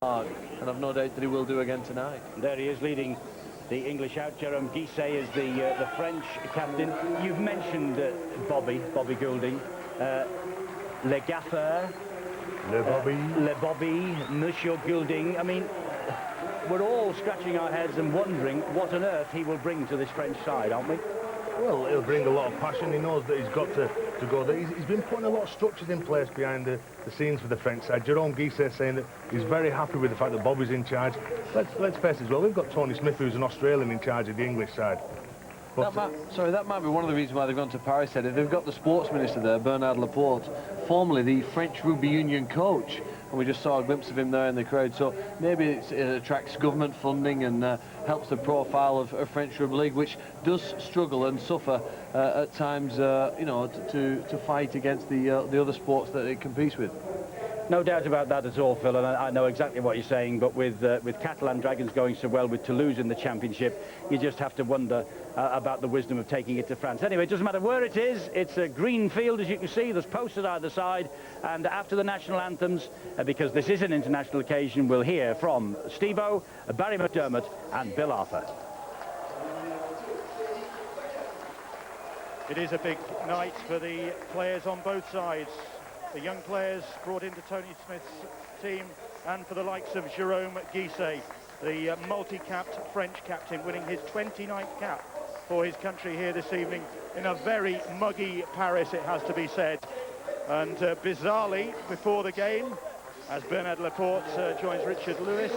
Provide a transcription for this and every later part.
and I've no doubt that he will do again tonight. There he is leading the English out. Jérôme Guisset is the French captain. You've mentioned Bobby Goulding, Le Gaffer, Le Bobby, Monsieur Goulding. I mean, we're all scratching our heads and wondering what on earth he will bring to this French side, aren't we? Well, he'll bring a lot of passion. He knows that he's got to go there. He's been putting a lot of structures in place behind the scenes for the French side. Jérôme Guisset saying that he's very happy with the fact that Bobby's in charge. Let's face it as well, we've got Tony Smith, who's an Australian, in charge of the English side. That might be one of the reasons why they've gone to Paris. They've got the sports minister there, Bernard Laporte, formerly the French rugby union coach, and we just saw a glimpse of him there in the crowd. So maybe it attracts government funding and helps the profile of French rugby league, which does struggle and suffer at times, you know, to fight against the other sports that it competes with. No doubt about that at all, Phil, and I know exactly what you're saying, but with Catalan Dragons going so well with Toulouse in the championship, you just have to wonder about the wisdom of taking it to France. Anyway, it doesn't matter where it is, it's a green field, as you can see, there's posters either side, and after the national anthems, because this is an international occasion, we'll hear from Steve-O, Barry McDermott and Bill Arthur. It is a big night for the players on both sides. The young players brought into Tony Smith's team, and for the likes of Jérôme Guisset, the multi-capped French captain, winning his 29th cap for his country here this evening in a very muggy Paris, it has to be said. And bizarrely, before the game, as Bernard Laporte joins Richard Lewis,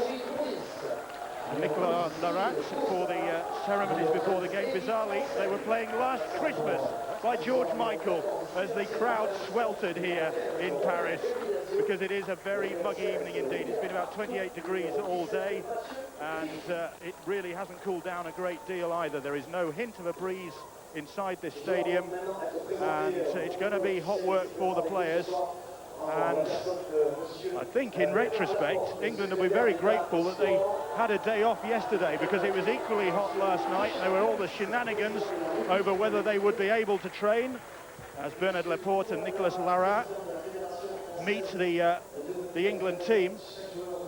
Nicolas Larat for the ceremonies before the game. Bizarrely, they were playing Last Christmas by George Michael as the crowd sweltered here in Paris, because it is a very muggy evening indeed. It's been about 28 degrees all day, and it really hasn't cooled down a great deal either. There is no hint of a breeze inside this stadium, and it's going to be hot work for the players. And I think in retrospect, England will be very grateful that they had a day off yesterday, because it was equally hot last night. There were all the shenanigans over whether they would be able to train, as Bernard Laporte and Nicolas Larat meet the England team.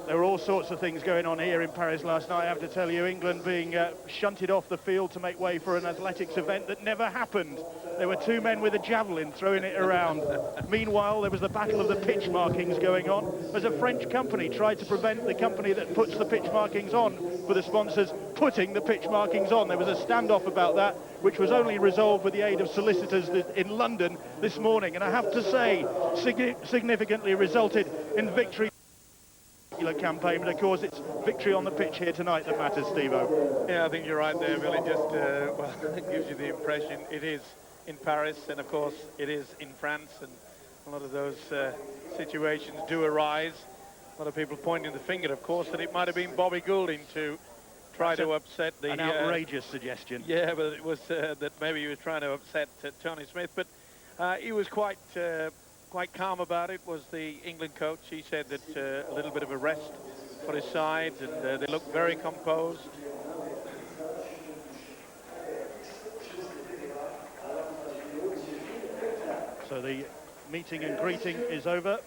There were all sorts of things going on here in Paris last night, I have to tell you. England being shunted off the field to make way for an athletics event that never happened. There were two men with a javelin throwing it around. Meanwhile, there was the battle of the pitch markings going on, as a French company tried to prevent the company that puts the pitch markings on for the sponsors putting the pitch markings on. There was a standoff about that, which was only resolved with the aid of solicitors in London this morning, and I have to say, significantly resulted in victory campaign, but of course it's victory on the pitch here tonight that matters, Steve-O. Yeah, I think you're right there, Bill. It just well, it gives you the impression it is in Paris, and of course it is in France, and a lot of those situations do arise. A lot of people pointing the finger, of course, that it might have been Bobby Goulding to try to upset the... An outrageous suggestion. Yeah, but it was that maybe he was trying to upset Tony Smith, but he was quite calm about it, was the England coach. He said that a little bit of a rest for his side, and they looked very composed. So the meeting and greeting is over.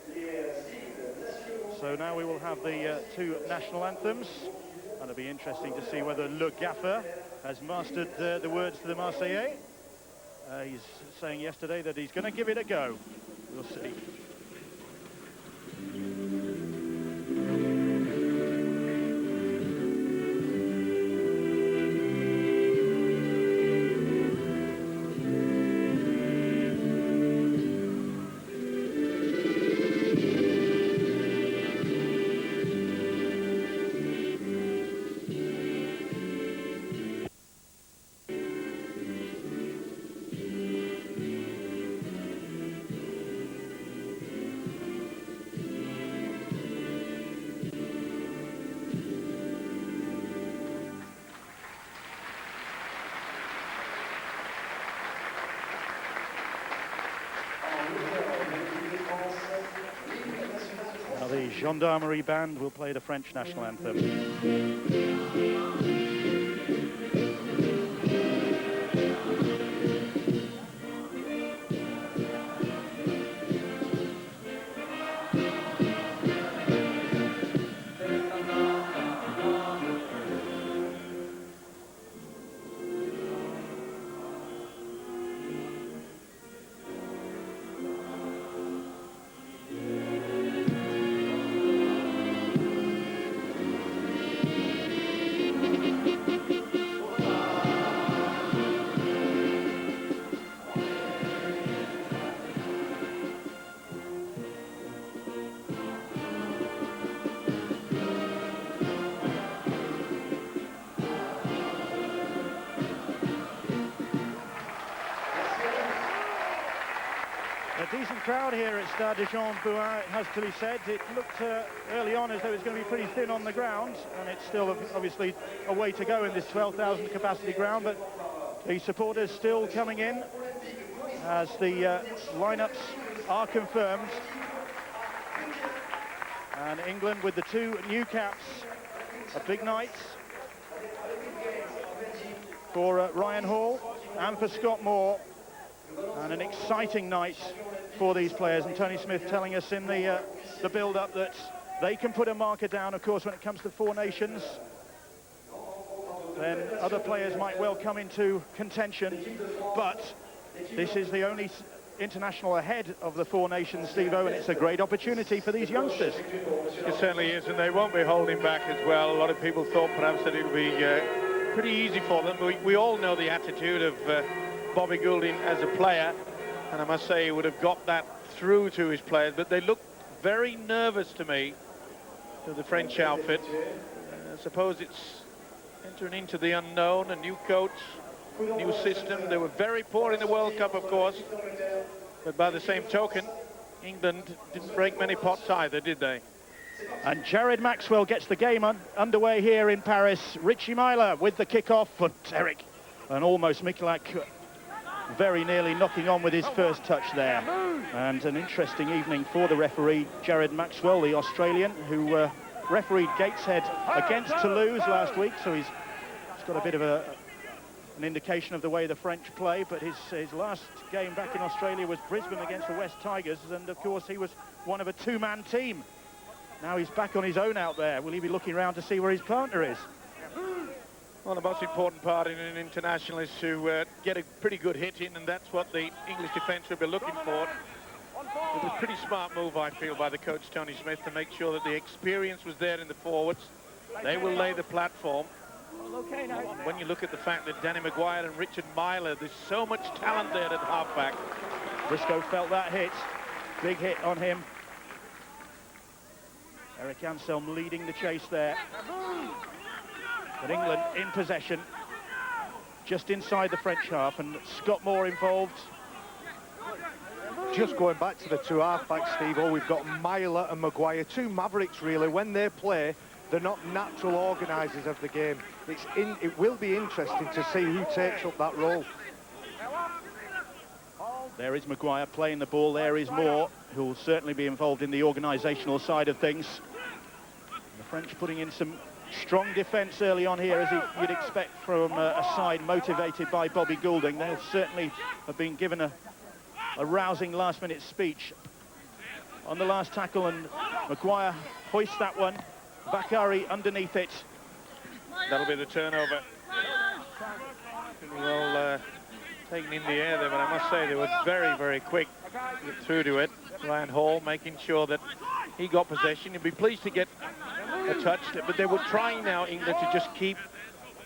So now we will have the two national anthems, and it'll be interesting to see whether Le Gaffer has mastered the words to the Marseillaise. He's saying yesterday that he's going to give it a go. We'll see. The Gendarmerie Band will play the French national anthem. crowd here at Stade de Jean-Bouin, it has to be said. It looked early on as though it was going to be pretty thin on the ground, and it's still obviously a way to go in this 12,000 capacity ground, but the supporters still coming in as the lineups are confirmed. And England with the two new caps. A big night for Ryan Hall and for Scott Moore, and an exciting night for these players. And Tony Smith telling us in the build-up that they can put a marker down. Of course, when it comes to Four Nations, then other players might well come into contention, but this is the only international ahead of the Four Nations, Steve-O, and it's a great opportunity for these youngsters. It certainly is, and they won't be holding back as well. A lot of people thought perhaps that it would be pretty easy for them. We all know the attitude of Bobby Goulding as a player, and I must say he would have got that through to his players, but they look very nervous to me, to the French outfit. I suppose it's entering into the unknown, a new coach, new system. They were very poor in the World Cup, of course, but by the same token, England didn't break many pots either, did they? And Jared Maxwell gets the game underway here in Paris. Richie Myler with the kick-off for Derek, and almost Mikulak very nearly knocking on with his first touch there. And an interesting evening for the referee, Jared Maxwell, the Australian, who refereed Gateshead against Toulouse last week, so he's got a bit of an indication of the way the French play, but his last game back in Australia was Brisbane against the West Tigers, and of course he was one of a two-man team. Now he's back on his own out there. Will he be looking around to see where his partner is? Well, the most important part in an international is to get a pretty good hit in, and that's what the English defence will be looking for. It was a pretty smart move, I feel, by the coach Tony Smith to make sure that the experience was there in the forwards. They will lay the platform. When you look at the fact that Danny Maguire and Richard Myler, there's so much talent there at halfback. Briscoe felt that hit. Big hit on him. Eric Anselm leading the chase there. But England in possession, just inside the French half, and Scott Moore involved. Just going back to the two halfbacks, Steve-O, we've got Myler and Maguire, two mavericks really. When they play, they're not natural organisers of the game. It will be interesting to see who takes up that role. There is Maguire playing the ball. There is Moore, who will certainly be involved in the organisational side of things. The French putting in some strong defence early on here, as you'd expect from a side motivated by Bobby Goulding. They'll certainly have been given a rousing last-minute speech on the last tackle, and Maguire hoists that one. Bakary underneath it. That'll be the turnover. Well taken in the air there, but I must say they were very, very quick to get through to it. Ryan Hall making sure that he got possession. He'd be pleased to get a touch, but they were trying now, England, to just keep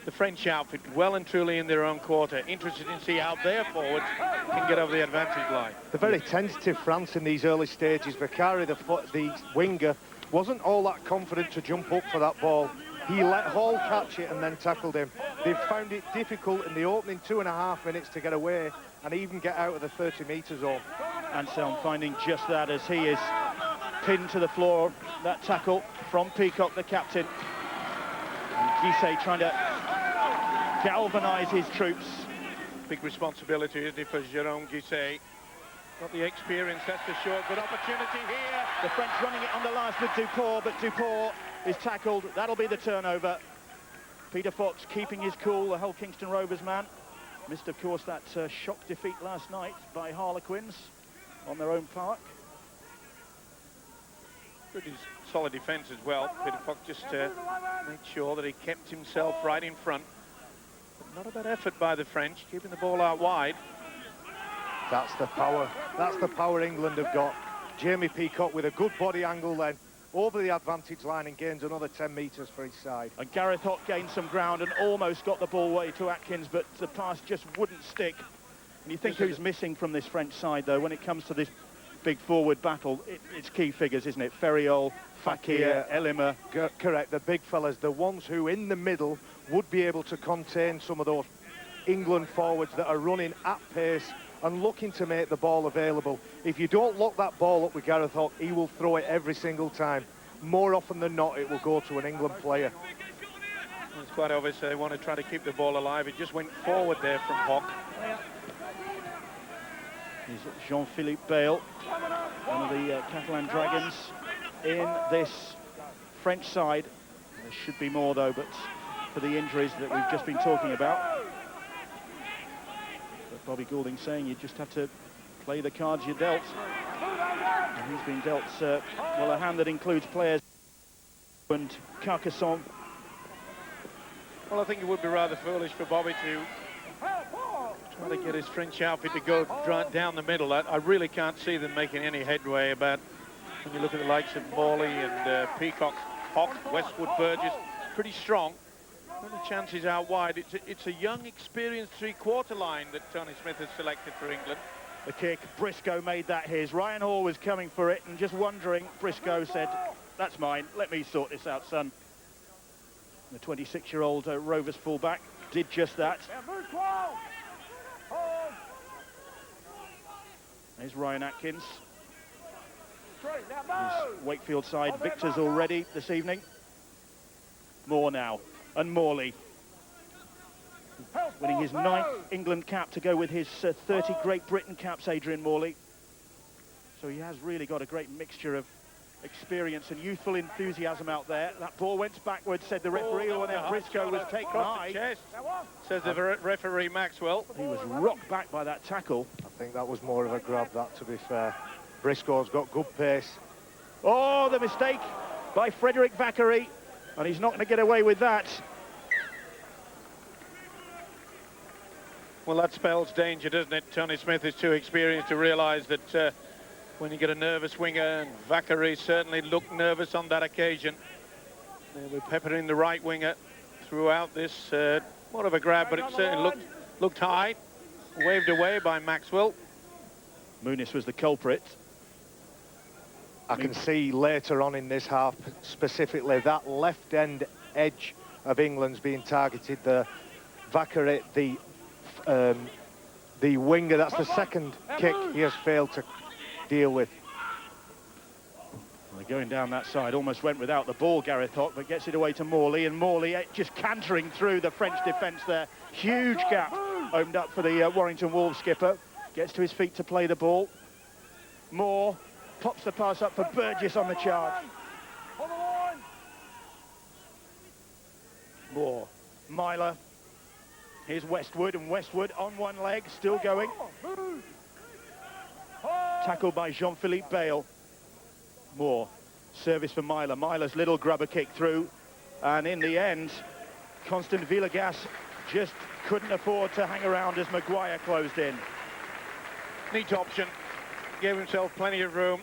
the French outfit well and truly in their own quarter. Interested in see how their forwards can get over the advantage line. They're very tentative, France, in these early stages. Bakary, the winger, wasn't all that confident to jump up for that ball. He let Hall catch it and then tackled him. They've found it difficult in the opening 2.5 minutes to get away and even get out of the 30-metre zone. Anselm finding just that as he is pinned to the floor. That tackle from Peacock, the captain. And Guisset trying to galvanise his troops. Big responsibility, isn't it, for Jérôme Guisset. Got the experience, that's for sure. Good opportunity here. The French running it on the last with Dupont, but Dupont is tackled. That'll be the turnover. Peter Fox keeping his cool, the Hull Kingston Rovers man. Missed, of course, that shock defeat last night by Harlequins on their own park. Pretty solid defence as well. Peter Fox just made sure that he kept himself right in front. But not a bad effort by the French, keeping the ball out wide. That's the power. That's the power England have got. Jamie Peacock with a good body angle then over the advantage line and gains another 10 metres for his side. And Gareth Hock gained some ground and almost got the ball away to Atkins, but the pass just wouldn't stick. And you think who's missing from this French side, though, when it comes to this big forward battle? It's key figures, isn't it? Ferriol, Fakir, Elima. Correct, the big fellas, the ones who in the middle would be able to contain some of those England forwards that are running at pace and looking to make the ball available. If you don't lock that ball up with Gareth Hock, he will throw it every single time. More often than not, it will go to an England player. It's quite obvious they want to try to keep the ball alive. It just went forward there from Hock. Is Jean-Philippe Bale, one of the Catalan Dragons in this French side. There should be more though, but for the injuries that we've just been talking about. But Bobby Goulding saying you just have to play the cards you're dealt. And he's been dealt, well, a hand that includes players and Carcassonne. Well, I think it would be rather foolish for Bobby to try to get his French outfit to go down the middle. I really can't see them making any headway about when you look at the likes of Morley and Peacock, Hock, Westwood, Burgess, pretty strong. And the chances out wide. It's a young, experienced three-quarter line that Tony Smith has selected for England. The kick, Briscoe made that his. Ryan Hall was coming for it and just wondering. Briscoe said, that's mine, let me sort this out, son. The 26-year-old Rovers fullback did just that. There's Ryan Atkins. His Wakefield side victors already this evening. Moore now, and Morley. Winning his 9th England cap to go with his 30 Great Britain caps, Adrian Morley. So he has really got a great mixture of experience and youthful enthusiasm out there. That ball went backwards, said the referee, and then Briscoe was taken high. Says the referee Maxwell. He was rocked back by that tackle. I think that was more of a grab, that, to be fair. Briscoe's got good pace. Oh, the mistake by Frederick Vackery, and he's not going to get away with that. Well, that spells danger, doesn't it? Tony Smith is too experienced to realise that when you get a nervous winger, and Vackery certainly looked nervous on that occasion. They were peppering the right winger throughout this. More of a grab, but it certainly looked high. Waved away by Maxwell. Muniz was the culprit. I can see later on in this half, specifically, that left end edge of England's being targeted. The Vackery, the winger, that's the second kick he has failed to deal with. Well, going down that side, almost went without the ball, Gareth Hock, but gets it away to Morley, and Morley just cantering through the French defence there. Huge gap opened up for the Warrington Wolves skipper. Gets to his feet to play the ball. Moore pops the pass up for Burgess on the charge. Moore, Myler. Here's Westwood, and Westwood on one leg, still going. Tackled by Jean-Philippe Bale. Moore, service for Myler. Myler's little grubber kick through, and in the end, Constant Villegas just couldn't afford to hang around as Maguire closed in. Neat option, gave himself plenty of room.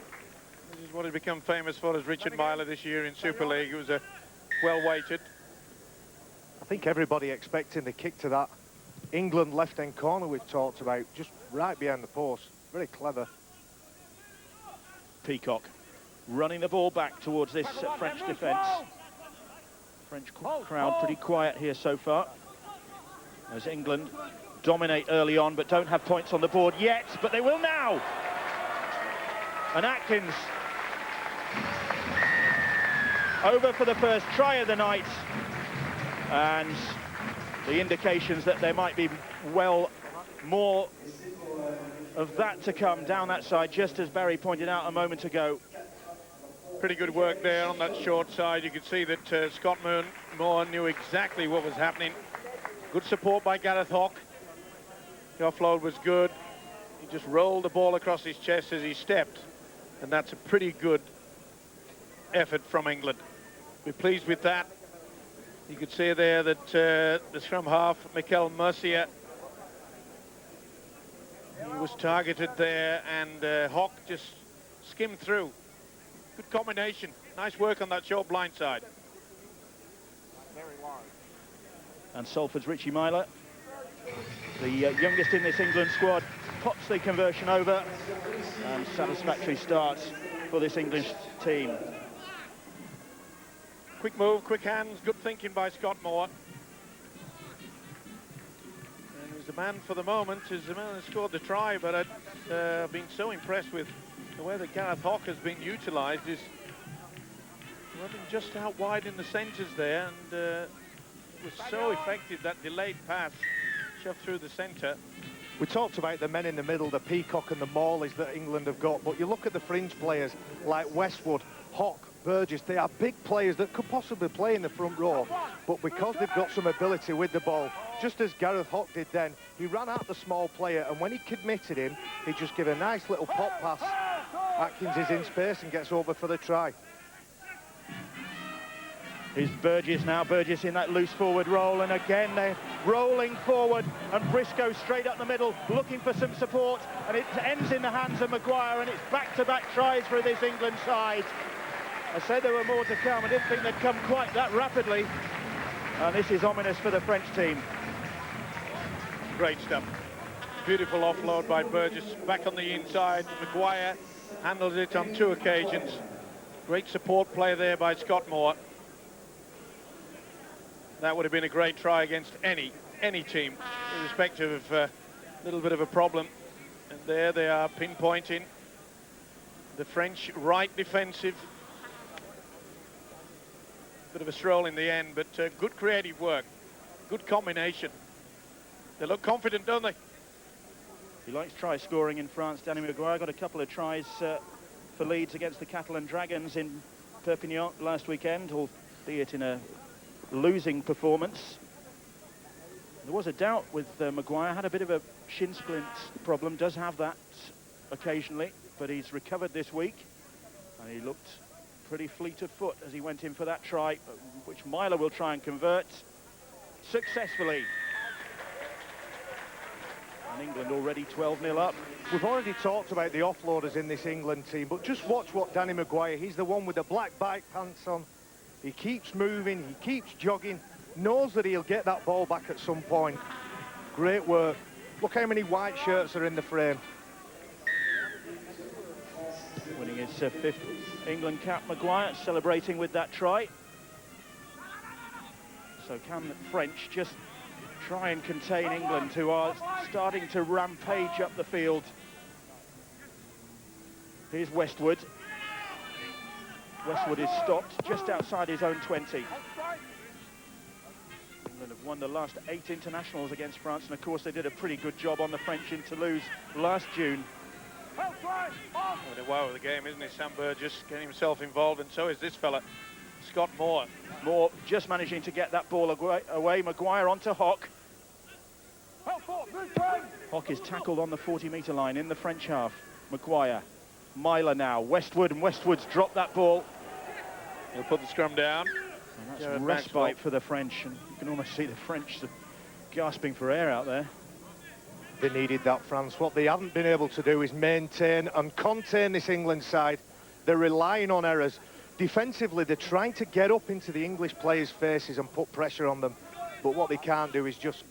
This is what he's become famous for, as Richard Myler this year in Super League. It was a well-weighted. I think everybody expecting the kick to that England left-hand corner we've talked about, just right behind the post. Very clever. Peacock running the ball back towards this French defence. French crowd pretty quiet here so far, as England dominate early on but don't have points on the board yet, but they will now. And Atkins over for the first try of the night, and the indications that there might be, well, more of that to come down that side, just as Barry pointed out a moment ago. Pretty good work there on that short side. You could see that Scott Moore knew exactly what was happening. Good support by Gareth Hock. The offload was good. He just rolled the ball across his chest as he stepped, and that's a pretty good effort from England. We're pleased with that. You could see there that the scrum half, Mikel Mercier, he was targeted there, and Hock just skimmed through. Good combination. Nice work on that short blind side. And Salford's Richie Myler, the youngest in this England squad, pops the conversion over, and satisfactory starts for this English team. Quick move, quick hands, good thinking by Scott Moore. And it was the man for the moment, is the man that scored the try, but I've been so impressed with the way that Gareth Hock has been utilised. He's running just out wide in the centres there, and it was so effective, that delayed pass shoved through the centre. We talked about the men in the middle, the Peacock and the Morleys that England have got, but you look at the fringe players like Westwood, Hock, Burgess, they are big players that could possibly play in the front row, but because they've got some ability with the ball, just as Gareth Hock did then, he ran out the small player, and when he committed him, he just gave a nice little pop pass. Atkins is in space and gets over for the try. Here's Burgess now, Burgess in that loose forward roll, and again they're rolling forward, and Briscoe straight up the middle, looking for some support, and it ends in the hands of Maguire, and it's back-to-back tries for this England side. I said there were more to come. I didn't think they'd come quite that rapidly, and this is ominous for the French team. Great stuff. Beautiful offload by Burgess, back on the inside. Maguire handles it on 2 occasions. Great support play there by Scott Moore. That would have been a great try against any team, irrespective of a little bit of a problem. And there they are pinpointing the French right defensive. Bit of a stroll in the end, but good creative work, good combination. They look confident, don't they? He likes try scoring in France. Danny Maguire got a couple of tries for Leeds against the Catalan Dragons in Perpignan last weekend, albeit in a losing performance. There was a doubt with Maguire, had a bit of a shin splint problem, does have that occasionally, but he's recovered this week, and he looked pretty fleet of foot as he went in for that try, which Myler will try and convert successfully. And England already 12-0 up. We've already talked about the offloaders in this England team, but just watch what Danny Maguire, he's the one with the black bike pants on. He keeps moving, he keeps jogging, knows that he'll get that ball back at some point. Great work. Look how many white shirts are in the frame. Winning his 5th England cap, Maguire, celebrating with that try. So can the French just try and contain England, who are starting to rampage up the field? Here's Westwood. Westwood is stopped just outside his own 20. England have won the last 8 internationals against France, and of course they did a pretty good job on the French in Toulouse last June. What a wow of the game, isn't it? Sam Burgess getting himself involved, and so is this fella, Scott Moore. Moore just managing to get that ball away. Maguire onto Hock. Hock is tackled on the 40-metre line in the French half. Maguire. Myler now. Westwood, and Westwood's dropped that ball. He'll put the scrum down. And that's respite for the French, and you can almost see the French gasping for air out there. They needed that, France. What they haven't been able to do is maintain and contain this England side. They're relying on errors. Defensively, they're trying to get up into the English players' faces and put pressure on them. But what they can't do is just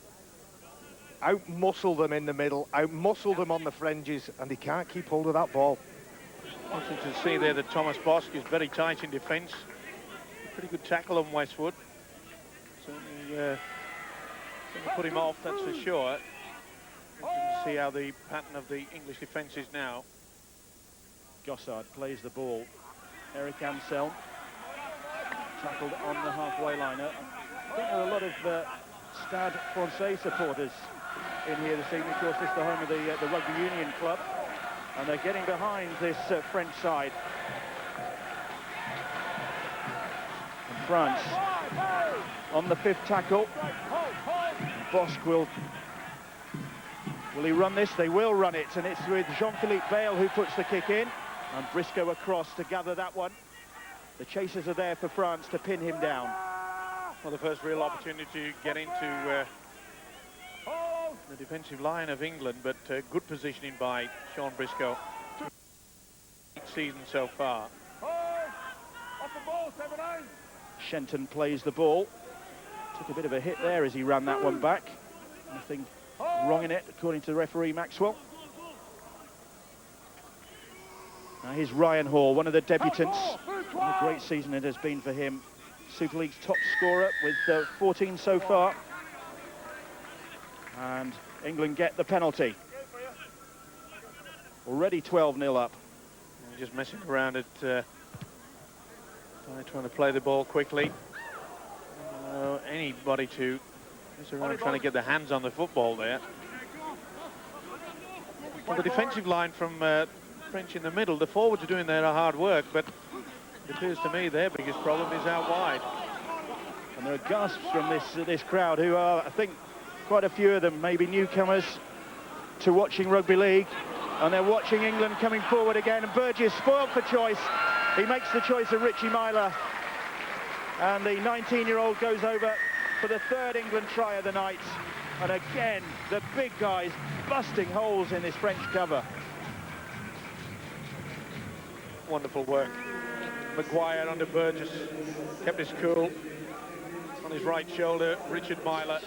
out-muscle them in the middle, out-muscle them on the fringes, and they can't keep hold of that ball. Wanted to see there that Thomas Bosk is very tight in defence. Pretty good tackle on Westwood. Certainly put him off, that's for sure. You can see how the pattern of the English defence is now. Gossard plays the ball. Eric Ansel tackled on the halfway liner. I think there are a lot of Stade Francais supporters in here this evening. Of course, this is the home of the Rugby Union Club, and they're getting behind this French side. And France on the 5th tackle. Bosk will he run this? They will run it, and it's with Jean-Philippe Bale who puts the kick in, and Briscoe across to gather that one. The chasers are there for France to pin him down. Well, the first real opportunity to get into the defensive line of England, but good positioning by Sean Briscoe. Season so far. Shenton plays the ball. Took a bit of a hit there as he ran that one back. Nothing wrong in it, according to referee Maxwell. Now here's Ryan Hall, one of the debutants. What a great season it has been for him. Super League's top scorer with 14 so far. And England get the penalty. Already 12-0 up. Just messing around at trying to play the ball quickly. Anybody to mess around trying to get their hands on the football there. Well, the defensive line from French in the middle, the forwards are doing their hard work, but it appears to me their biggest problem is out wide. And there are gasps from this crowd, who are, I think, quite a few of them maybe newcomers to watching rugby league, and they're watching England coming forward again. And Burgess spoiled for choice. He makes the choice of Richie Myler, and the 19-year-old goes over for the third England try of the night. And again, the big guys busting holes in this French cover. Wonderful work. Maguire under Burgess, kept his cool. On his right shoulder, Richard Myler.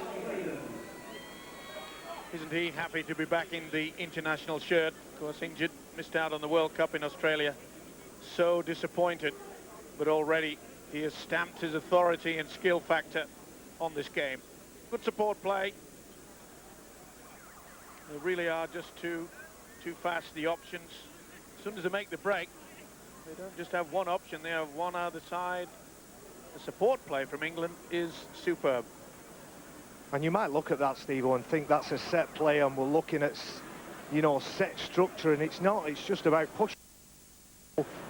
Isn't he happy to be back in the international shirt? Of course, injured, missed out on the World Cup in Australia. So disappointed, but already he has stamped his authority and skill factor on this game. Good support play. They really are just too fast, the options. As soon as they make the break, they don't just have one option, they have one either side. The support play from England is superb. And you might look at that, Steve-O, and think that's a set play, and we're looking at, you know, set structure, and it's not. It's just about pushing,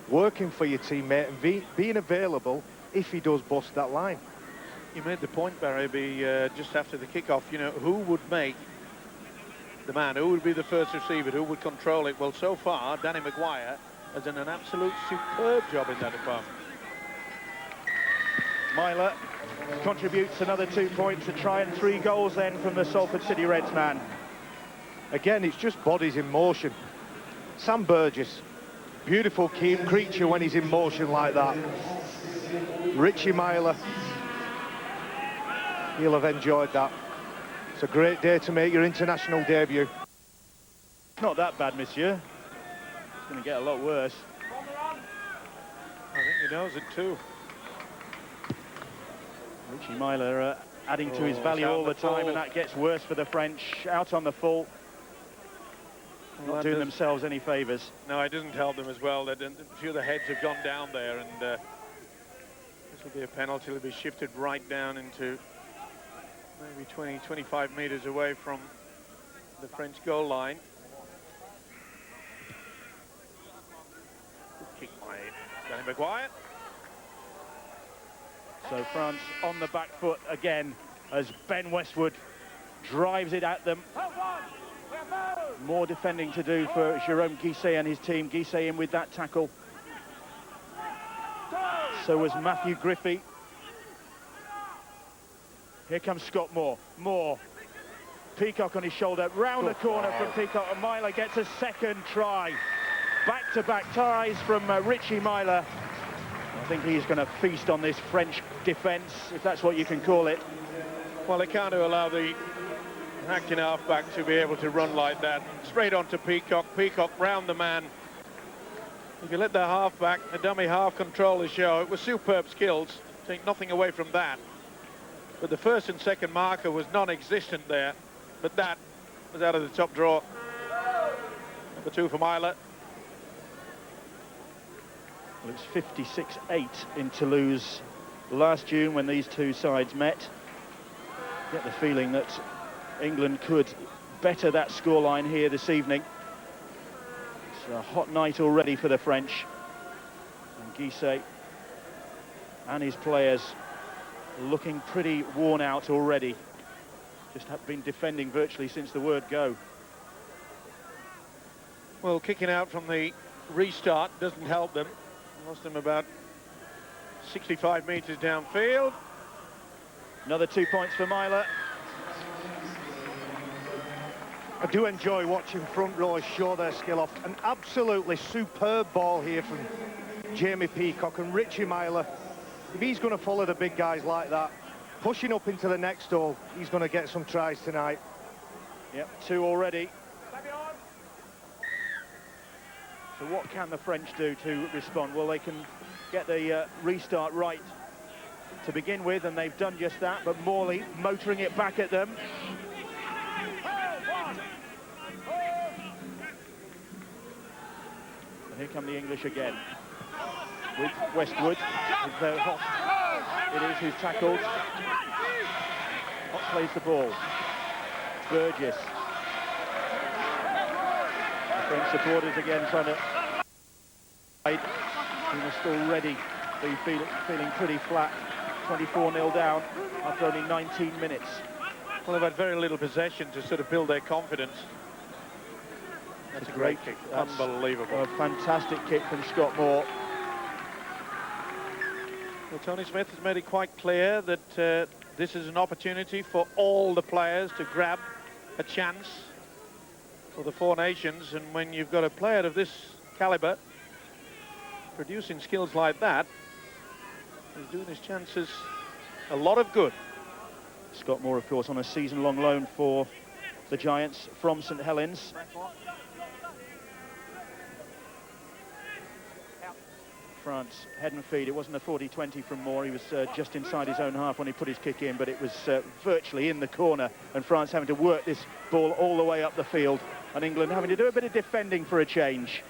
working for your teammate, and being available if he does bust that line. You made the point, Barry, just after the kickoff, you know, who would make the man, who would be the first receiver, who would control it? Well, so far, Danny Maguire has done an absolute superb job in that department. Myler contributes another 2 points, a try and 3 goals then from the Salford City Reds man. Again, it's just bodies in motion. Sam Burgess, beautiful creature when he's in motion like that. Richie Myler, he'll have enjoyed that. It's a great day to make your international debut. Not that bad, monsieur. It's going to get a lot worse. I think he knows it too. Richie Myler adding to his value all the time, and that gets worse for the French. Out on the full. Not doing themselves any favours. No, it doesn't help them as well. That a few of the heads have gone down there, and this will be a penalty. It'll be shifted right down into maybe 20, 25 metres away from the French goal line. Good kick by Danny Maguire. So France on the back foot again as Ben Westwood drives it at them. More defending to do for Jérôme Guisset and his team. Guisset in with that tackle. So was Matthew Griffey. Here comes Scott Moore. Moore. Peacock on his shoulder. Round the corner from Peacock, and Myler gets a second try. Back-to-back tries from Richie Myler. I think he's going to feast on this French defence, if that's what you can call it. Well, they can't allow the acting half-back to be able to run like that. Straight onto Peacock. Peacock round the man. If you let the half-back, the dummy half control the show, it was superb skills. Take nothing away from that. But the first and second marker was non-existent there. But that was out of the top drawer. Number 2 for Myler. Well, it's 56-8 in Toulouse last June when these two sides met. Get the feeling that England could better that scoreline here this evening. It's a hot night already for the French. And Guisset and his players looking pretty worn out already. Just have been defending virtually since the word go. Well, kicking out from the restart doesn't help them. Lost them about 65 metres downfield. Another 2 points for Myler. I do enjoy watching front rowers show their skill off. An absolutely superb ball here from Jamie Peacock, and Richie Myler. If he's going to follow the big guys like that, pushing up into the next hole, he's going to get some tries tonight. Yep, 2 already. So what can the French do to respond? Well, they can get the restart right to begin with, and they've done just that, but Morley motoring it back at them. And here come the English again. With Westwood. With Hoff. It is who's tackled. Hoff plays the ball. Burgess. The French supporters again trying to... He must already be feeling pretty flat. 24-0 down after only 19 minutes. Well, they've had very little possession to sort of build their confidence. That's a great kick. Unbelievable. A fantastic kick from Scott Moore. Well, Tony Smith has made it quite clear that this is an opportunity for all the players to grab a chance for the Four Nations, and when you've got a player of this calibre producing skills like that, he's doing his chances a lot of good. Scott Moore, of course, on a season-long loan for the Giants from St Helens. France, head and feet. It wasn't a 40-20 from Moore. He was just inside his own half when he put his kick in, but it was virtually in the corner, and France having to work this ball all the way up the field, and England having to do a bit of defending for a change.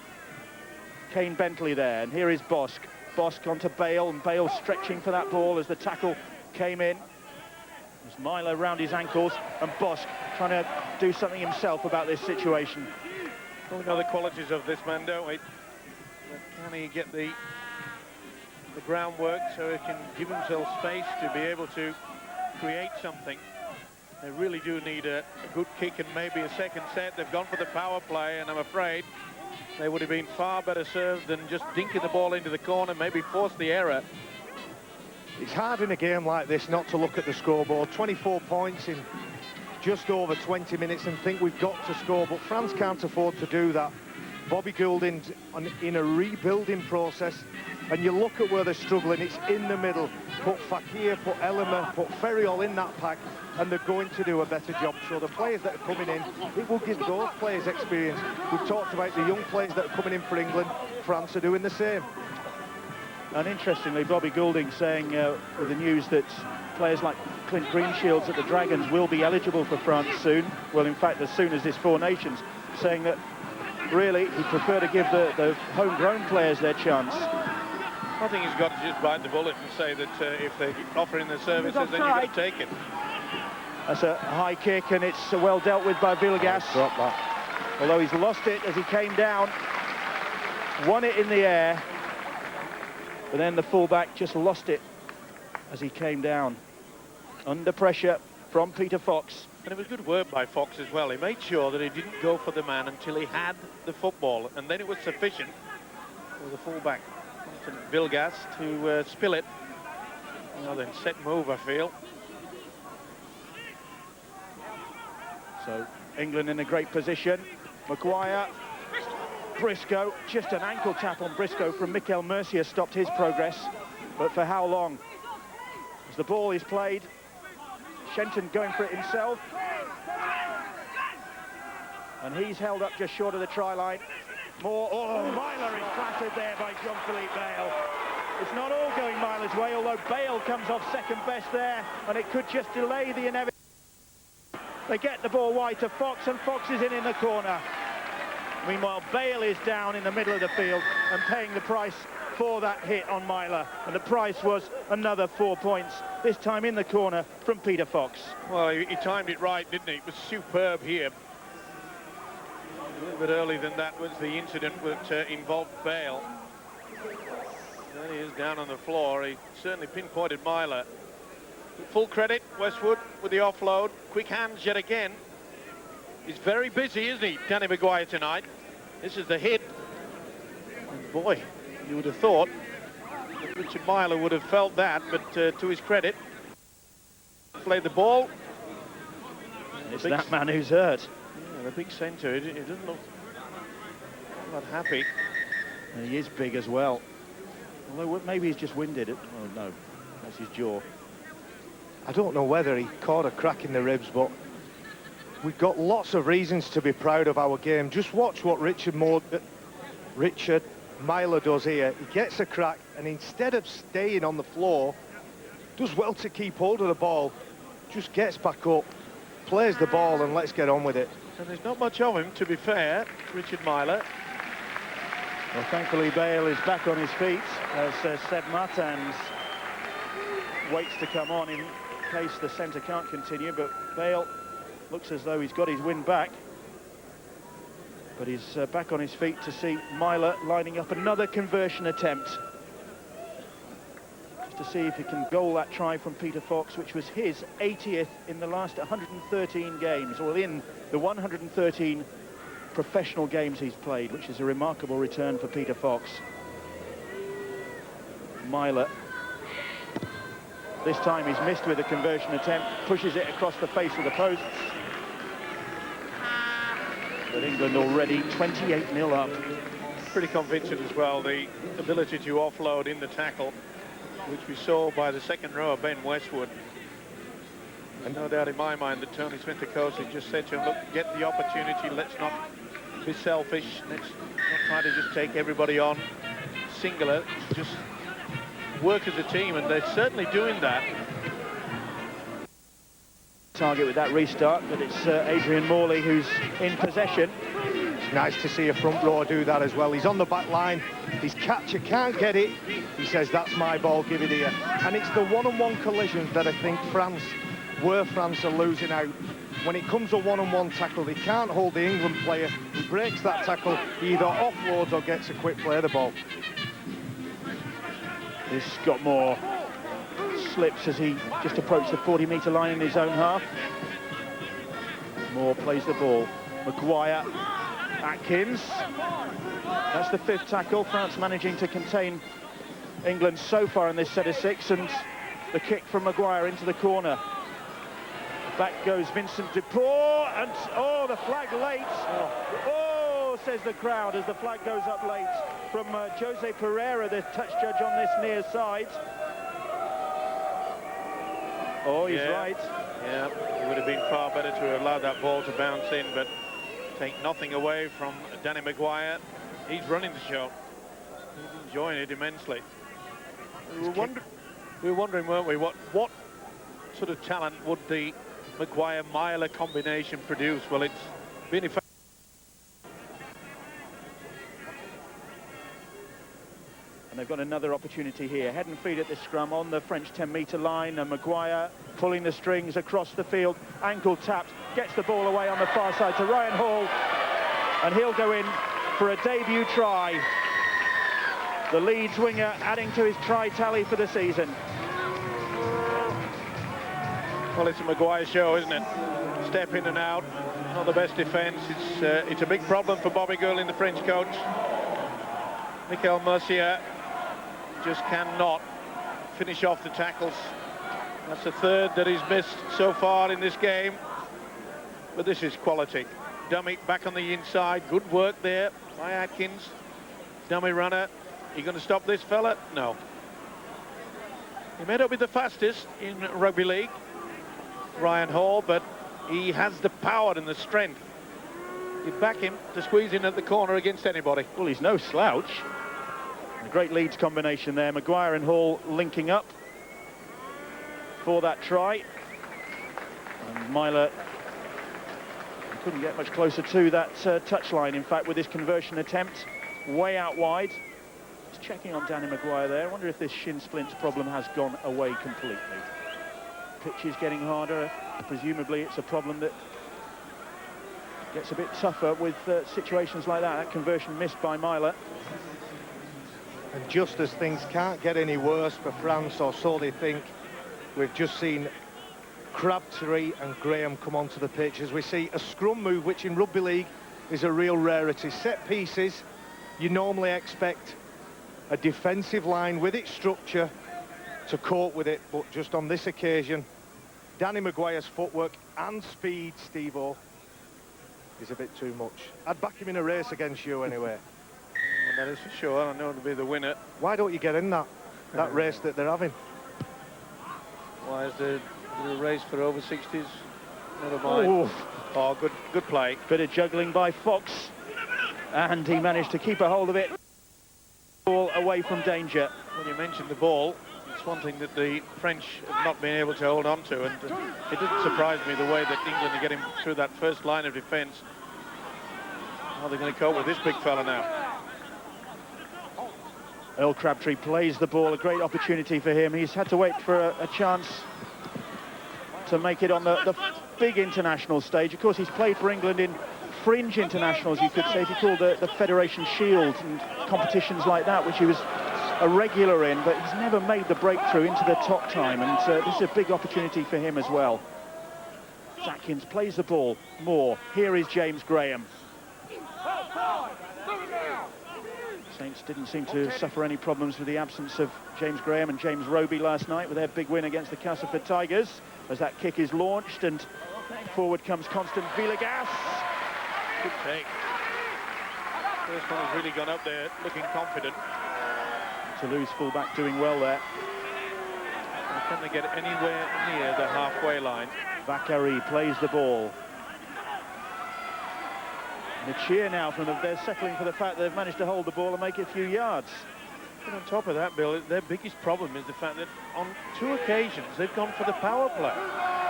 Kane Bentley there, and here is Bosk. Bosk onto Bale, and Bale stretching for that ball as the tackle came in. There's Myler round his ankles, and Bosk trying to do something himself about this situation. Well, we know the qualities of this man, don't we? But can he get the groundwork so he can give himself space to be able to create something? They really do need a good kick and maybe a second set. They've gone for the power play, and I'm afraid they would have been far better served than just dinking the ball into the corner, maybe force the error. It's hard in a game like this not to look at the scoreboard. 24 points in just over 20 minutes and think we've got to score, but France can't afford to do that. Bobby Goulding's in a rebuilding process, and you look at where they're struggling. It's in the middle. Put Fakir, put Elmer, put Ferriol in that pack, and they're going to do a better job. So the players that are coming in, it will give those players experience. We've talked about the young players that are coming in for England. France are doing the same. And interestingly, Bobby Goulding saying with the news that players like Clint Greenshields at the Dragons will be eligible for France soon. Well, in fact, as soon as this Four Nations, saying that really he'd prefer to give the homegrown players their chance. I think he's got to just bite the bullet and say that if they're offering the services, then you've got to take it. That's a high kick, and it's well dealt with by Villegas. Drop that. Although he's lost it as he came down. Won it in the air. But then the fullback just lost it as he came down. Under pressure from Peter Fox. And it was good work by Fox as well. He made sure that he didn't go for the man until he had the football, and then it was sufficient for the fullback, Villegas, to spill it. Well, then set move, I feel. So England in a great position. Maguire, Briscoe, just an ankle tap on Briscoe from Mikel Mercier stopped his progress, but for how long? As the ball is played, Shenton going for it himself, and he's held up just short of the try line. Moore, oh, Myler is clattered there by Jean-Philippe Bale. It's not all going Myler's way, although Bale comes off second best there, and it could just delay the inevitable. They get the ball wide to Fox, and Fox is in the corner. Meanwhile, Bale is down in the middle of the field and paying the price for that hit on Myler. And the price was another 4 points, this time in the corner from Peter Fox. Well, he timed it right, didn't he? It was superb here. A little bit earlier than that was the incident that involved Bale. There he is down on the floor. He certainly pinpointed Myler. Full credit, Westwood, with the offload. Quick hands yet again. He's very busy, isn't he, Danny Maguire, tonight? This is the hit. And boy, you would have thought that Richard Myler would have felt that, but to his credit, played the ball. It's that man who's hurt. Yeah, the big centre, it doesn't look not happy. And he is big as well. Although maybe he's just winded. Oh, no, that's his jaw. I don't know whether he caught a crack in the ribs, but we've got lots of reasons to be proud of our game. Just watch what Richard Myler does here. He gets a crack, and instead of staying on the floor, does well to keep hold of the ball, just gets back up, plays the ball, and let's get on with it. And there's not much of him, to be fair, Richard Myler. Well, thankfully Bale is back on his feet as Seb Martins waits to come on in case the centre can't continue, but Bale looks as though he's got his wind back. But he's back on his feet to see Myler lining up another conversion attempt. Just to see if he can goal that try from Peter Fox, which was his 80th in the last 113 games, or in the 113 professional games he's played, which is a remarkable return for Peter Fox. Myler, this time he's missed with a conversion attempt, pushes it across the face of the posts. But England already 28-0 up. Pretty convincing as well, the ability to offload in the tackle, which we saw by the second row of Ben Westwood. And no doubt in my mind that Tony Smith, the coach, had just said to him, look, get the opportunity, let's not be selfish, let's not try to just take everybody on singular, just work as a team, and they're certainly doing that. Target with that restart, but it's Adrian Morley who's in possession. It's nice to see a front row do that as well. He's on the back line, his catcher can't get it. He says, that's my ball, give it here. And it's the one-on-one collisions that I think France are losing out. When it comes to one-on-one tackle, they can't hold the England player. He breaks that tackle, he either offloads or gets a quick play of the ball. This got more slips as he just approached the 40-metre line in his own half. Moore plays the ball. Maguire, Atkins. That's the 5th tackle. France managing to contain England so far in this set of 6, and the kick from Maguire into the corner. Back goes Vincent Dupont, and oh, the flag late. Oh, says the crowd as the flag goes up late from Jose Pereira, the touch judge on this near side. Oh, he's right. Yeah, it would have been far better to have allowed that ball to bounce in, but take nothing away from Danny Maguire. He's running the show. He's enjoying it immensely. We were wondering, weren't we, what sort of talent would the Maguire-Myler combination produce? Well, it's been effective. And they've got another opportunity here. Head and feet at this scrum on the French 10-metre line, and Maguire pulling the strings across the field, ankle tapped, gets the ball away on the far side to Ryan Hall, and he'll go in for a debut try. The Leeds winger adding to his try tally for the season. Well, it's a Maguire show, isn't it? Step in and out, not the best defence. It's a big problem for Bobby Gould in the French coach. Michael Mercier just cannot finish off the tackles. That's the 3rd that he's missed so far in this game. But this is quality. Dummy back on the inside. Good work there by Atkins. Dummy runner. Are you going to stop this fella? No. He may not be the fastest in rugby league, Ryan Hall, but he has the power and the strength. You back him to squeeze in at the corner against anybody. Well, he's no slouch. A great Leeds combination there. Maguire and Hall linking up for that try. And Myler couldn't get much closer to that touchline, in fact, with his conversion attempt. Way out wide. Just checking on Danny Maguire there. I wonder if this shin splints problem has gone away completely. Pitch is getting harder. Presumably it's a problem that gets a bit tougher with situations like that. That conversion missed by Myler. And just as things can't get any worse for France, or so they think, we've just seen Crabtree and Graham come onto the pitch as we see a scrum move, which in rugby league is a real rarity. Set pieces, you normally expect a defensive line with its structure to cope with it, but just on this occasion, Danny Maguire's footwork and speed, Steve-O, is a bit too much. I'd back him in a race against you anyway. That is for sure. I know to be the winner. Why don't you get in that race that they're having? Why is there a race for over 60s? Never mind. Oh, good play. Bit of juggling by Fox, and he managed to keep a hold of it. Ball away from danger. When you mentioned the ball, it's one thing that the French have not been able to hold on to, and it didn't surprise me the way that England are getting through that first line of defence. How are they going to cope with this big fella now? Earl Crabtree plays the ball, a great opportunity for him. He's had to wait for a chance to make it on the big international stage. Of course, he's played for England in fringe internationals, you could say, if you call the Federation Shield and competitions like that, which he was a regular in, but he's never made the breakthrough into the top time, and this is a big opportunity for him as well. Atkins plays the ball more. Here is James Graham. Saints didn't seem to suffer any problems with the absence of James Graham and James Roby last night with their big win against the Castleford Tigers, as that kick is launched and forward comes Constant Villegas. Good take. First one has really gone up there, looking confident. Toulouse fullback doing well there. Can they get anywhere near the halfway line? Bakary plays the ball. And a cheer now from them. They're settling for the fact that they've managed to hold the ball and make it a few yards. And on top of that, Bill, their biggest problem is the fact that on 2 occasions they've gone for the power play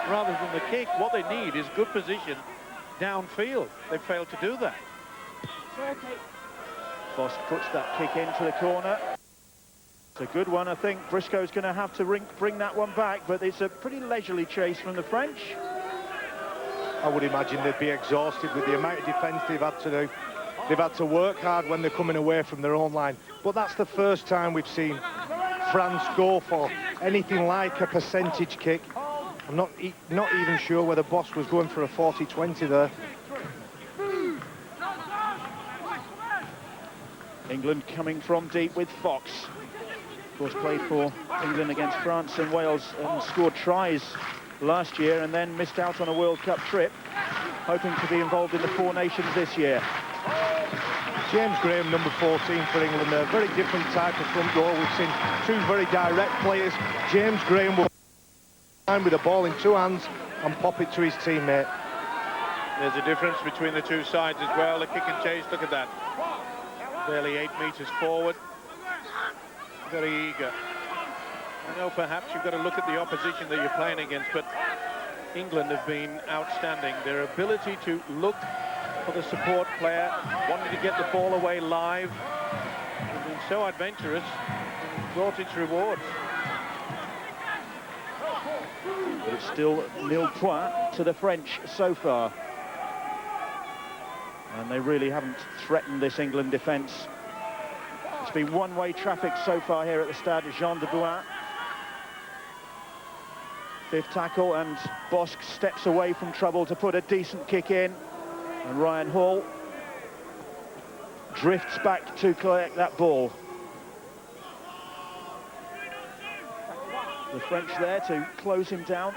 rather than the kick. What they need is good position downfield. They've failed to do that. Bosk puts that kick into the corner. It's a good one. I think Briscoe's going to have to bring that one back, but it's a pretty leisurely chase from the French. I would imagine they'd be exhausted with the amount of defence they've had to do. They've had to work hard when they're coming away from their own line. But that's the first time we've seen France go for anything like a percentage kick. I'm not even sure whether Bosk was going for a 40-20 there. England coming from deep with Fox. Of course, played for England against France and Wales and scored tries last year and then missed out on a World Cup trip, hoping to be involved in the Four Nations this year. James Graham, number 14 for England, a very different type of front row. We've seen 2 very direct players. James Graham will with the ball in 2 hands and pop it to his teammate. There's a difference between the 2 sides as well. The kick and chase, look at that. Barely 8 metres forward. Very eager. I know perhaps you've got to look at the opposition that you're playing against, but England have been outstanding. Their ability to look for the support player, wanting to get the ball away live, has been so adventurous and brought its rewards. But it's still 0 points to the French so far. And they really haven't threatened this England defence. It's been one-way traffic so far here at the Stade Jean de Bouin. 5th tackle, and Bosk steps away from trouble to put a decent kick in. And Ryan Hall drifts back to collect that ball. The French there to close him down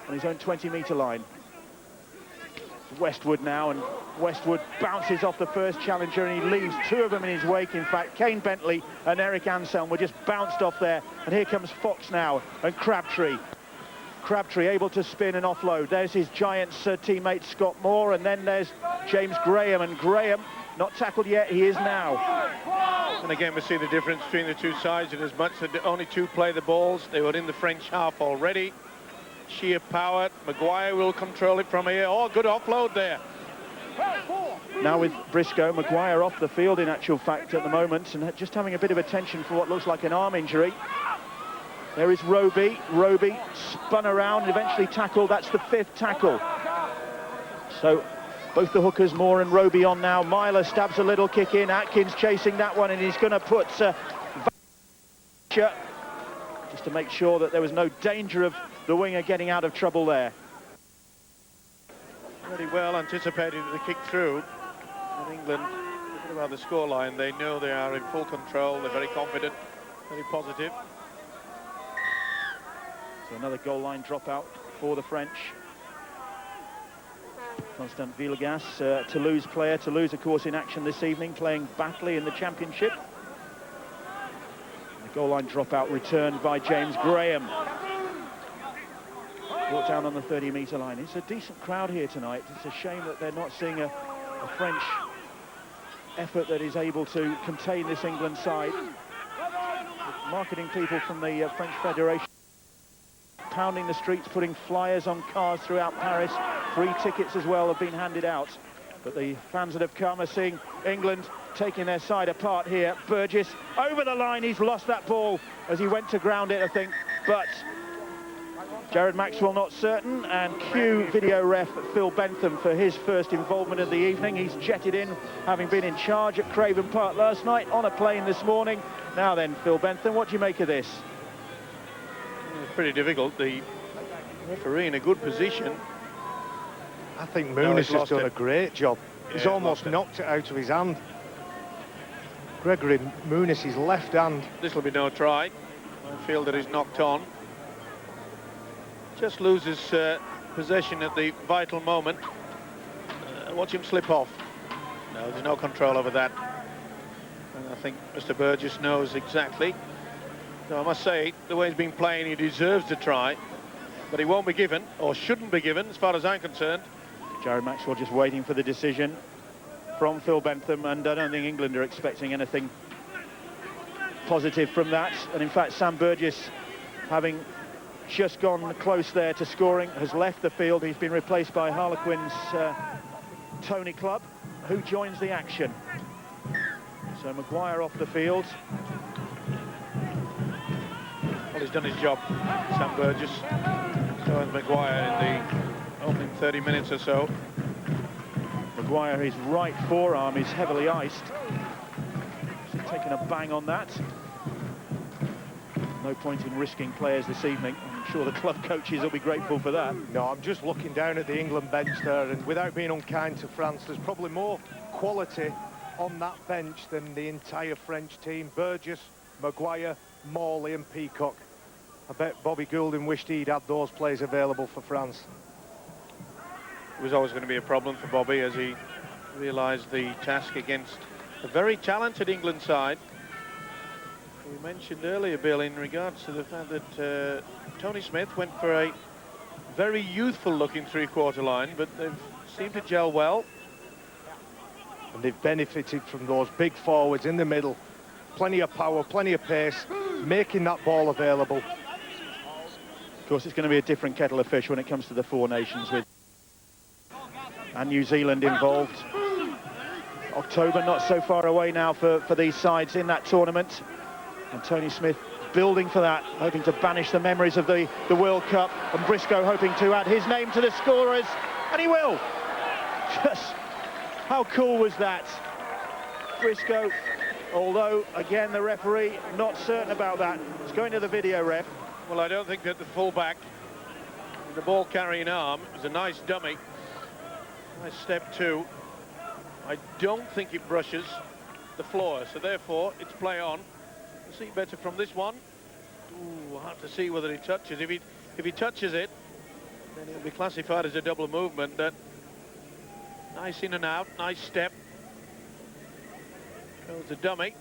on his own 20-metre line. Westwood now, and Westwood bounces off the first challenger and he leaves 2 of them in his wake. In fact, Kane Bentley and Eric Anselm were just bounced off there, and here comes Fox now and Crabtree. Crabtree able to spin and offload. There's his Giants teammate Scott Moore, and then there's James Graham, and Graham not tackled yet, he is now. And again, we see the difference between the 2 sides, and as much as only 2 play the balls, they were in the French half already. Sheer power. Maguire will control it from here. Oh, good offload there. Now with Briscoe, Maguire off the field in actual fact at the moment, and just having a bit of attention for what looks like an arm injury. There is Roby. Roby spun around and eventually tackled. That's the 5th tackle. So both the hookers, Moore and Roby, on now. Myler stabs a little kick in. Atkins chasing that one, and he's going to put just to make sure that there was no danger of the winger getting out of trouble there. Very well anticipated the kick through. And England, forget about the scoreline, they know they are in full control. They're very confident, very positive. So another goal line dropout for the French. Constant Villegas, Toulouse player. Toulouse, of course, in action this evening, playing Batley in the Championship. The goal line dropout returned by James Graham. Brought down on the 30-metre line. It's a decent crowd here tonight. It's a shame that they're not seeing a French effort that is able to contain this England side. Marketing people from the French Federation pounding the streets, putting flyers on cars throughout Paris. Free tickets as well have been handed out. But the fans that have come are seeing England taking their side apart here. Burgess over the line. He's lost that ball as he went to ground it, I think. But Jared Maxwell not certain, and cue video ref Phil Bentham for his first involvement of the evening. He's jetted in, having been in charge at Craven Park last night, on a plane this morning. Now then, Phil Bentham, what do you make of this? It's pretty difficult. The referee in a good position. I think No, Muniz he's has lost done it. a great job. Yeah, He's he's almost lost it. knocked it out of his hand. Gregory Muniz's left hand. This will be no try. I feel that he's knocked on. Just loses possession at the vital moment. Watch him slip off. No, there's no control over that. And I think Mr. Burgess knows exactly. So I must say, the way he's been playing, he deserves to try. But he won't be given, or shouldn't be given, as far as I'm concerned. Jared Maxwell just waiting for the decision from Phil Bentham, and I don't think England are expecting anything positive from that. And in fact, Sam Burgess, having just gone close there to scoring, has left the field. He's been replaced by Harlequin's Tony Clubb, who joins the action. So Maguire off the field. Well, he's done his job, Sam Burgess. So has Maguire in the opening 30 minutes or so. Maguire, his right forearm is heavily iced. He's taken a bang on that. No point in risking players this evening. I'm sure the club coaches will be grateful for that. No, I'm just looking down at the England bench there, and without being unkind to France, there's probably more quality on that bench than the entire French team. Burgess, Maguire, Morley and Peacock. I bet Bobby Goulding wished he'd had those players available for France. It was always going to be a problem for Bobby as he realised the task against a very talented England side. We mentioned earlier, Bill, in regards to the fact that Tony Smith went for a very youthful-looking three-quarter line, but they've seemed to gel well. And they've benefited from those big forwards in the middle. Plenty of power, plenty of pace, making that ball available. Of course, it's going to be a different kettle of fish when it comes to the Four Nations, with and New Zealand involved. October not so far away now for these sides in that tournament. And Tony Smith building for that, hoping to banish the memories of the World Cup. And Briscoe hoping to add his name to the scorers. And he will. Just how cool was that? Briscoe, although, again, the referee not certain about that. It's going to the video ref. Well, I don't think that the full-back, the ball-carrying arm, is a nice dummy. Nice step two. I don't think it brushes the floor, so therefore it's play on. We'll see better from this one. Ooh, hard to see whether he touches. If he touches it, then it'll be classified as a double movement. But nice in and out, nice step. Goes the dummy.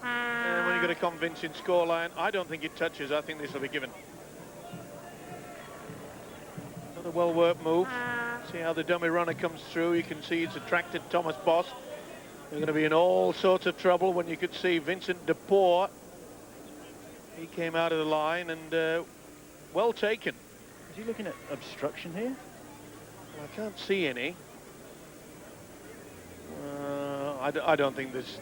And when you get a convincing scoreline, I don't think it touches. I think this will be given. Another well-worked move. See how the dummy runner comes through. You can see it's attracted Thomas Boss. They're going to be in all sorts of trouble when you could see Vincent Deport. He came out of the line and well taken. Is he looking at obstruction here? Well, I can't see any. I don't think there's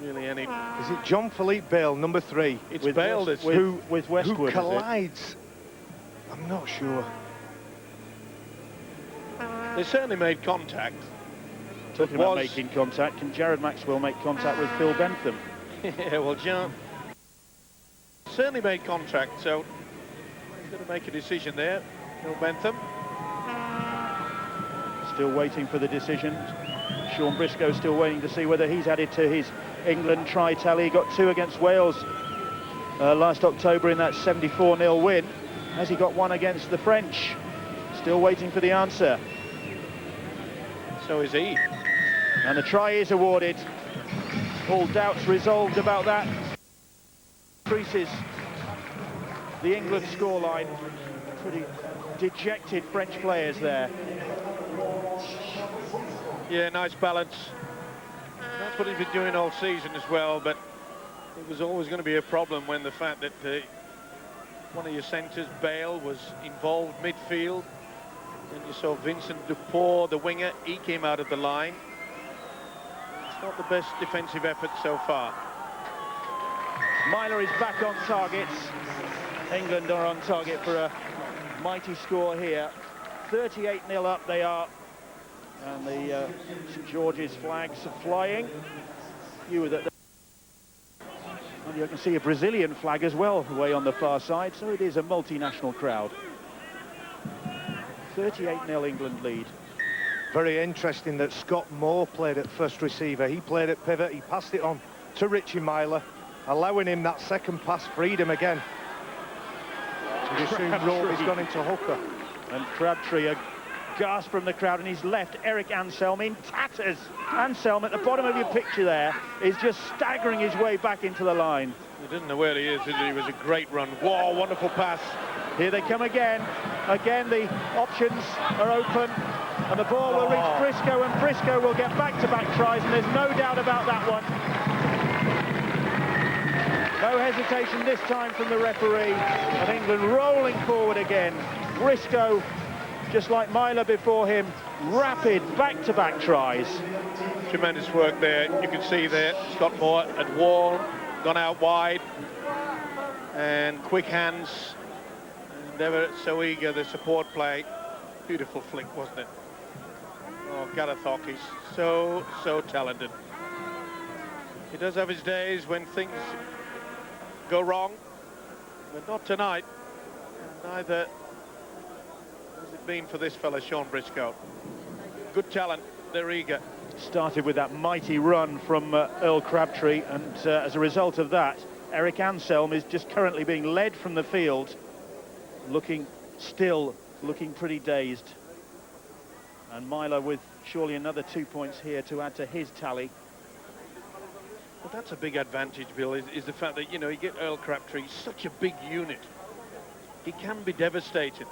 really any. Is it John Philippe Bale, number 3? It's With Bale West- that's with Westwood, who is it? collides? I'm not sure. They certainly made contact. Talking about making contact, can Jared Maxwell make contact with Phil Bentham? Yeah, well, John certainly made contact, so he's going to make a decision there. Phil Bentham. Still waiting for the decision. Sean Briscoe still waiting to see whether he's added to his England try tally. He got 2 against Wales last October in that 74-0 win. Has he got 1 against the French? Still waiting for the answer. So is he. And the try is awarded. All doubts resolved about that. Increases the England scoreline. Pretty dejected French players there. Yeah, nice balance. That's what he's been doing all season as well, but it was always going to be a problem when the fact that one of your centres, Bale, was involved midfield. And you saw Vincent Dupont, the winger, he came out of the line. It's not the best defensive effort so far. Myler is back on target. England are on target for a mighty score here. 38-0 up they are. And the St George's flags are flying. And you can see a Brazilian flag as well away on the far side, so it is a multinational crowd. 38-0 England lead. Very interesting that Scott Moore played at first receiver. He played at pivot, he passed it on to Richie Myler, allowing him that second pass freedom again. You assume Roby's gone into hooker. And Crabtree, a gasp from the crowd, and he's left Eric Anselm in tatters. Anselm, at the bottom of your picture there, is just staggering his way back into the line. He didn't know where he is, did he? It was a great run. Whoa, wonderful pass. Here they come again. Again, the options are open, and the ball will reach Briscoe, and Briscoe will get back-to-back tries, and there's no doubt about that one. No hesitation this time from the referee, and England rolling forward again. Briscoe, just like Myler before him, rapid back-to-back tries. Tremendous work there. You can see there, Scott Moore had worn, gone out wide, and quick hands. And ever so eager, the support play. Beautiful flick, wasn't it? Oh, Gareth Hockey's so talented. He does have his days when things go wrong, but not tonight. And neither has it been for this fella, Sean Briscoe. Good talent, they're eager. Started with that mighty run from Earl Crabtree, and as a result of that, Eric Anselm is just currently being led from the field, looking pretty dazed. And Myler with surely another 2 points here to add to his tally. Well, that's a big advantage, Bill, is the fact that, you know, you get Earl Crabtree, such a big unit. He can be devastating.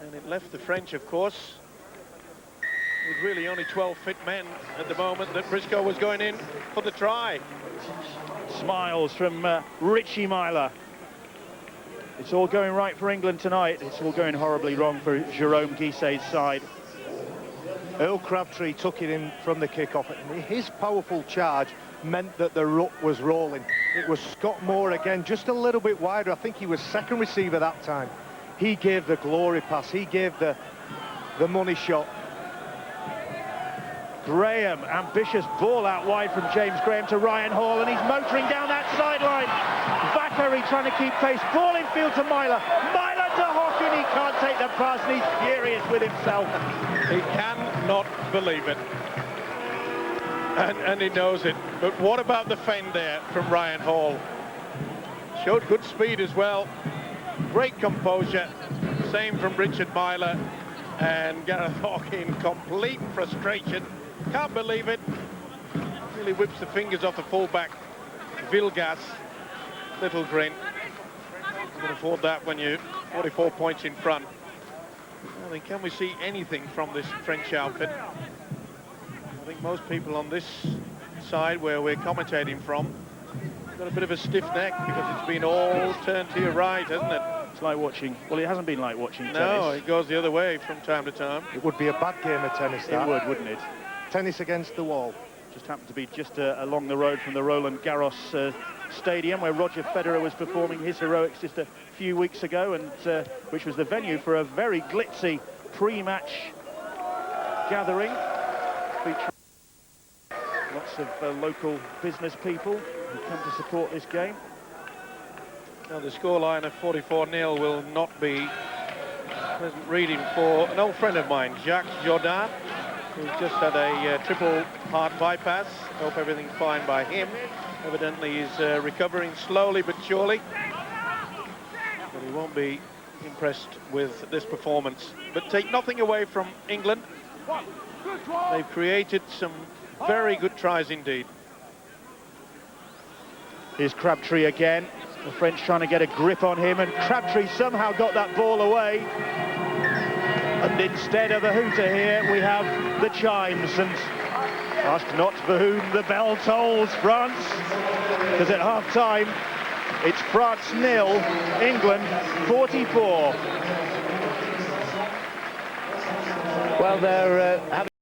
And it left the French, of course, with really only 12 fit men at the moment that Briscoe was going in for the try. Smiles from Richie Myler. It's all going right for England tonight. It's all going horribly wrong for Jérôme Guisset's side. Earl Crabtree took it in from the kick-off, and his powerful charge meant that the ruck was rolling. It was Scott Moore again, just a little bit wider. I think he was second receiver that time. He gave the glory pass. He gave the money shot. Graham, ambitious ball out wide from James Graham to Ryan Hall, and he's motoring down that sideline. Vackery trying to keep pace. Ball in field to Myler. Myler to Hockey, and he can't take the pass, and he's furious with himself. He cannot believe it. And he knows it. But what about the fend there from Ryan Hall? Showed good speed as well. Great composure. Same from Richard Myler. And Gareth Hockey in complete frustration. Can't believe it. Really whips the fingers off the fullback, Vilgas. Little grin. You can afford that when you're 44 points in front. I mean, can we see anything from this French outfit? I think most people on this side where we're commentating from got a bit of a stiff neck because it's been all turned to your right, hasn't it? It's like watching, well, it hasn't been like watching tennis. No, it goes the other way from time to time. It would be a bad game of tennis, that. It would, wouldn't it? Tennis against the wall. Just happened to be just along the road from the Roland Garros Stadium, where Roger Federer was performing his heroics just a few weeks ago, and which was the venue for a very glitzy pre-match gathering featuring lots of local business people who come to support this game. Now the scoreline of 44-0 will not be pleasant reading for an old friend of mine, Jacques Jourdain, who's just had a triple heart bypass. Hope everything's fine by him. Evidently he's recovering slowly but surely. But he won't be impressed with this performance. But take nothing away from England. They've created some very good tries indeed. Here's Crabtree again. The French trying to get a grip on him, and Crabtree somehow got that ball away. And instead of a hooter here, we have the chimes, and ask not for whom the bell tolls, France, because at half-time, it's France 0, England 44. Well, they're having